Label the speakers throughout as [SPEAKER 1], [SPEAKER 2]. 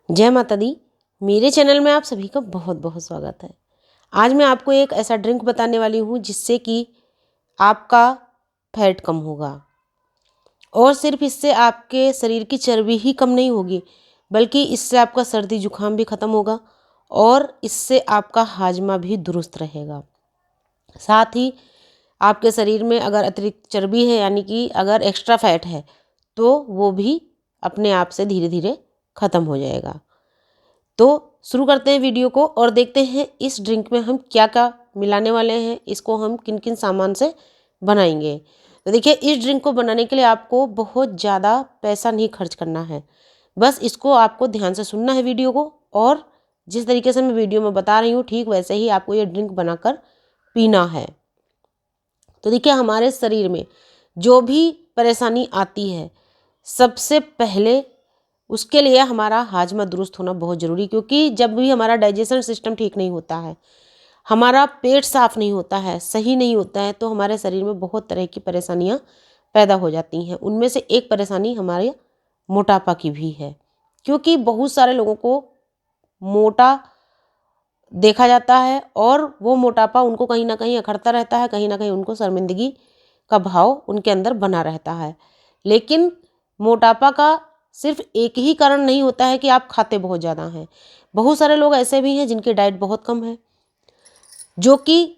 [SPEAKER 1] जय माता दी। मेरे चैनल में आप सभी का बहुत बहुत स्वागत है। आज मैं आपको एक ऐसा ड्रिंक बताने वाली हूँ जिससे कि आपका फैट कम होगा और सिर्फ इससे आपके शरीर की चर्बी ही कम नहीं होगी, बल्कि इससे आपका सर्दी जुकाम भी ख़त्म होगा और इससे आपका हाजमा भी दुरुस्त रहेगा। साथ ही आपके शरीर में अगर अतिरिक्त चर्बी है, यानी कि अगर एक्स्ट्रा फैट है, तो वो भी अपने आप से धीरे धीरे ख़त्म हो जाएगा। तो शुरू करते हैं वीडियो को और देखते हैं इस ड्रिंक में हम क्या क्या मिलाने वाले हैं, इसको हम किन किन सामान से बनाएंगे। तो देखिए, इस ड्रिंक को बनाने के लिए आपको बहुत ज़्यादा पैसा नहीं खर्च करना है। बस इसको आपको ध्यान से सुनना है वीडियो को, और जिस तरीके से मैं वीडियो में बता रही हूँ ठीक वैसे ही आपको ये ड्रिंक बनाकर पीना है। तो देखिए, हमारे शरीर में जो भी परेशानी आती है, सबसे पहले उसके लिए हमारा हाजमा दुरुस्त होना बहुत ज़रूरी, क्योंकि जब भी हमारा डाइजेशन सिस्टम ठीक नहीं होता है, हमारा पेट साफ नहीं होता है, सही नहीं होता है, तो हमारे शरीर में बहुत तरह की परेशानियां पैदा हो जाती हैं। उनमें से एक परेशानी हमारे मोटापा की भी है, क्योंकि बहुत सारे लोगों को मोटा देखा जाता है और वो मोटापा उनको कहीं ना कहीं अखरता रहता है, कहीं ना कहीं उनको शर्मिंदगी का भाव उनके अंदर बना रहता है। लेकिन मोटापा का सिर्फ एक ही कारण नहीं होता है कि आप खाते बहुत ज़्यादा हैं। बहुत सारे लोग ऐसे भी हैं जिनकी डाइट बहुत कम है, जो कि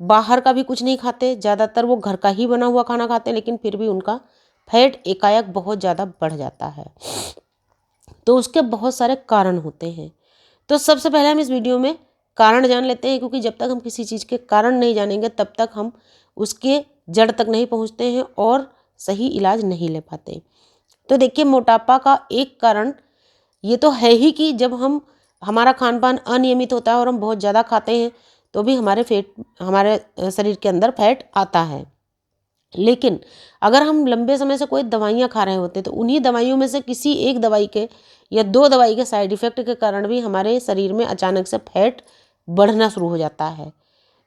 [SPEAKER 1] बाहर का भी कुछ नहीं खाते, ज़्यादातर वो घर का ही बना हुआ खाना खाते हैं, लेकिन फिर भी उनका फैट एकाएक बहुत ज़्यादा बढ़ जाता है। तो उसके बहुत सारे कारण होते हैं। तो सबसे पहले हम इस वीडियो में कारण जान लेते हैं, क्योंकि जब तक हम किसी चीज़ के कारण नहीं जानेंगे तब तक हम उसके जड़ तक नहीं पहुंचते हैं और सही इलाज नहीं ले पाते। तो देखिए, मोटापा का एक कारण ये तो है ही कि जब हमारा खान पान अनियमित होता है और हम बहुत ज़्यादा खाते हैं, तो भी हमारे शरीर के अंदर फैट आता है। लेकिन अगर हम लंबे समय से कोई दवाइयाँ खा रहे होते हैं, तो उन्हीं दवाइयों में से किसी एक दवाई के या दो दवाई के साइड इफ़ेक्ट के कारण भी हमारे शरीर में अचानक से फैट बढ़ना शुरू हो जाता है,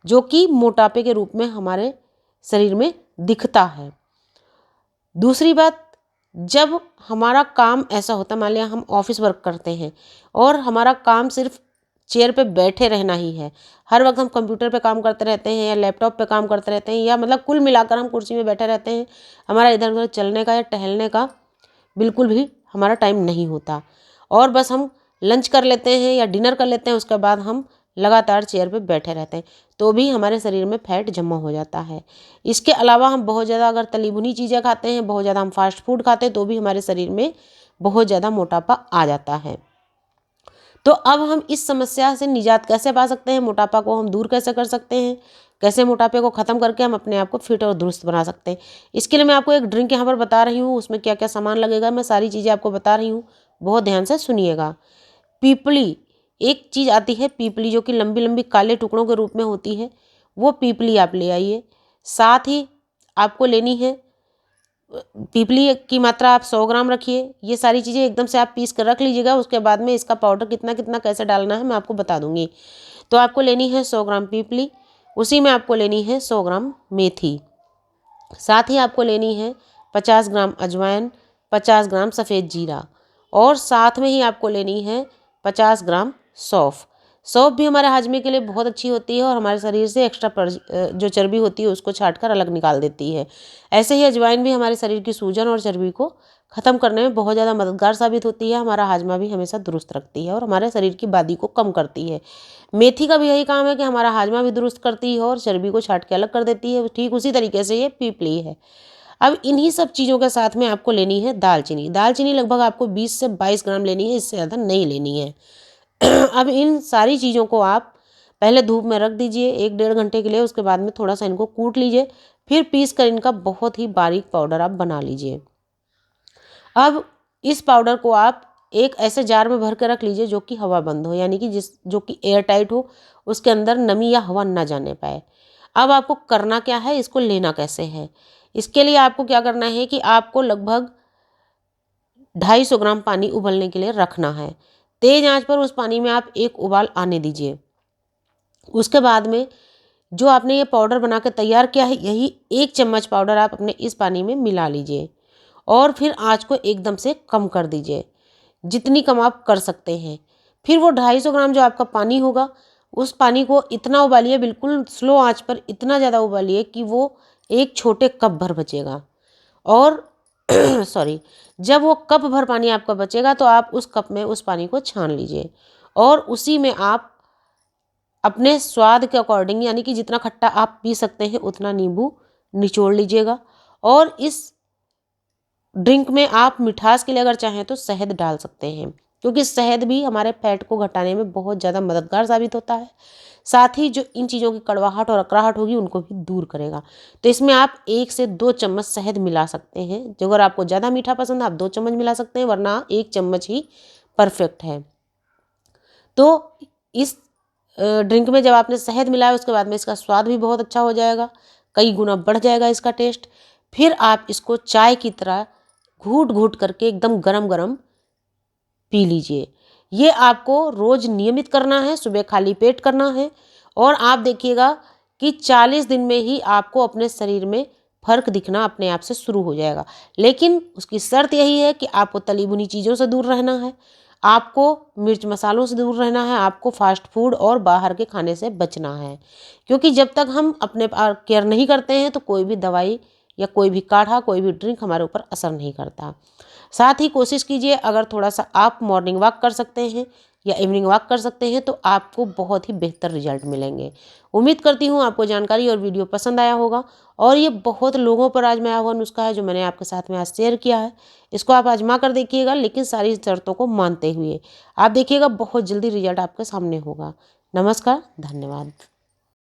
[SPEAKER 1] जो कि मोटापे के रूप में हमारे शरीर में दिखता है। दूसरी बात, जब हमारा काम ऐसा होता है, मान लिया हम ऑफिस वर्क करते हैं और हमारा काम सिर्फ चेयर पे बैठे रहना ही है, हर वक्त हम कंप्यूटर पे काम करते रहते हैं या लैपटॉप पे काम करते रहते हैं, या मतलब कुल मिलाकर हम कुर्सी में बैठे रहते हैं, हमारा इधर उधर चलने का या टहलने का बिल्कुल भी हमारा टाइम नहीं होता, और बस हम लंच कर लेते हैं या डिनर कर लेते हैं, उसके बाद हम लगातार चेयर पे बैठे रहते हैं, तो भी हमारे शरीर में फैट जमा हो जाता है। इसके अलावा हम बहुत ज़्यादा अगर तली भुनी चीज़ें खाते हैं, बहुत ज़्यादा हम फास्ट फूड खाते हैं, तो भी हमारे शरीर में बहुत ज़्यादा मोटापा आ जाता है। तो अब हम इस समस्या से निजात कैसे पा सकते हैं, मोटापा को हम दूर कैसे कर सकते हैं, कैसे मोटापे को ख़त्म करके हम अपने आप को फिट और दुरुस्त बना सकते हैं, इसके लिए मैं आपको एक ड्रिंक यहाँ पर बता रही हूँ। उसमें क्या क्या सामान लगेगा, मैं सारी चीज़ें आपको बता रही हूँ, बहुत ध्यान से सुनिएगा। पीपली, एक चीज़ आती है पीपली, जो कि लंबी लंबी काले टुकड़ों के रूप में होती है, वो पीपली आप ले आइए। साथ ही आपको लेनी है पीपली की मात्रा आप 100 ग्राम रखिए। ये सारी चीज़ें एकदम से आप पीस कर रख लीजिएगा, उसके बाद में इसका पाउडर कितना कितना कैसे डालना है मैं आपको बता दूंगी। तो आपको लेनी है 100 ग्राम पीपली, उसी में आपको लेनी है 100 ग्राम मेथी, साथ ही आपको लेनी है 50 ग्राम अजवाइन, 50 ग्राम सफ़ेद जीरा, और साथ में ही आपको लेनी है 50 ग्राम सौंफ। सौंफ भी हमारे हाजमे के लिए बहुत अच्छी होती है और हमारे शरीर से एक्स्ट्रा जो चर्बी होती है उसको छाट कर अलग निकाल देती है। ऐसे ही अजवाइन भी हमारे शरीर की सूजन और चर्बी को ख़त्म करने में बहुत ज़्यादा मददगार साबित होती है, हमारा हाजमा भी हमेशा दुरुस्त रखती है और हमारे शरीर की बादी को कम करती है। मेथी का भी यही काम है कि हमारा हाजमा भी दुरुस्त करती है और चर्बी को छाट के अलग कर देती है। ठीक उसी तरीके से ये पीपली है। अब इन्हीं सब चीज़ों के साथ में आपको लेनी है दालचीनी। दालचीनी लगभग आपको 20 से 22 ग्राम लेनी है, इससे ज़्यादा नहीं लेनी है। अब इन सारी चीज़ों को आप पहले धूप में रख दीजिए 1-1.5 घंटे के लिए, उसके बाद में थोड़ा सा इनको कूट लीजिए, फिर पीस कर इनका बहुत ही बारीक पाउडर आप बना लीजिए। अब इस पाउडर को आप एक ऐसे जार में भर के रख लीजिए जो कि हवा बंद हो, यानी कि जो कि एयर टाइट हो, उसके अंदर नमी या हवा ना जाने पाए। अब आपको करना क्या है, इसको लेना कैसे है। इसके लिए आपको क्या करना है कि आपको लगभग 250 ग्राम पानी उबलने के लिए रखना है। तेज आंच पर उस पानी में आप एक उबाल आने दीजिए। उसके बाद में जो आपने ये पाउडर बना के तैयार किया है, यही 1 चम्मच पाउडर आप अपने इस पानी में मिला लीजिए और फिर आंच को एकदम से कम कर दीजिए। जितनी कम आप कर सकते हैं। फिर वो 250 ग्राम जो आपका पानी होगा, उस पानी को इतना उबालिए, बिल्कुल स्लो आंच पर इतना ज़्यादा उबालिए कि वो एक छोटे कप भर बचेगा। और सॉरी, जब वो कप भर पानी आपका बचेगा तो आप उस कप में उस पानी को छान लीजिए और उसी में आप अपने स्वाद के अकॉर्डिंग, यानी कि जितना खट्टा आप पी सकते हैं उतना नींबू निचोड़ लीजिएगा। और इस ड्रिंक में आप मिठास के लिए अगर चाहें तो शहद डाल सकते हैं, क्योंकि शहद भी हमारे फैट को घटाने में बहुत ज़्यादा मददगार साबित होता है। साथ ही जो इन चीज़ों की कड़वाहट और अकड़ाहट होगी उनको भी दूर करेगा। तो इसमें आप 1 से 2 चम्मच शहद मिला सकते हैं। जो अगर आपको ज़्यादा मीठा पसंद है आप 2 चम्मच मिला सकते हैं, वरना 1 चम्मच ही परफेक्ट है। तो इस ड्रिंक में जब आपने शहद मिलाया उसके बाद में इसका स्वाद भी बहुत अच्छा हो जाएगा, कई गुना बढ़ जाएगा इसका टेस्ट। फिर आप इसको चाय की तरह घूट घूट करके एकदम गरम गरम पी लीजिए। ये आपको रोज़ नियमित करना है, सुबह खाली पेट करना है और आप देखिएगा कि 40 दिन में ही आपको अपने शरीर में फ़र्क दिखना अपने आप से शुरू हो जाएगा। लेकिन उसकी शर्त यही है कि आपको तली भुनी चीज़ों से दूर रहना है, आपको मिर्च मसालों से दूर रहना है, आपको फ़ास्ट फूड और बाहर के खाने से बचना है। क्योंकि जब तक हम अपने केयर नहीं करते हैं तो कोई भी दवाई या कोई भी काढ़ा, कोई भी ड्रिंक हमारे ऊपर असर नहीं करता। साथ ही कोशिश कीजिए, अगर थोड़ा सा आप मॉर्निंग वॉक कर सकते हैं या इवनिंग वॉक कर सकते हैं तो आपको बहुत ही बेहतर रिजल्ट मिलेंगे। उम्मीद करती हूँ आपको जानकारी और वीडियो पसंद आया होगा और ये बहुत लोगों पर आजमाया हुआ नुस्खा है जो मैंने आपके साथ में आज शेयर किया है। इसको आप आजमा कर देखिएगा, लेकिन सारी शर्तों को मानते हुए। आप देखिएगा बहुत जल्दी रिजल्ट आपके सामने होगा। नमस्कार, धन्यवाद।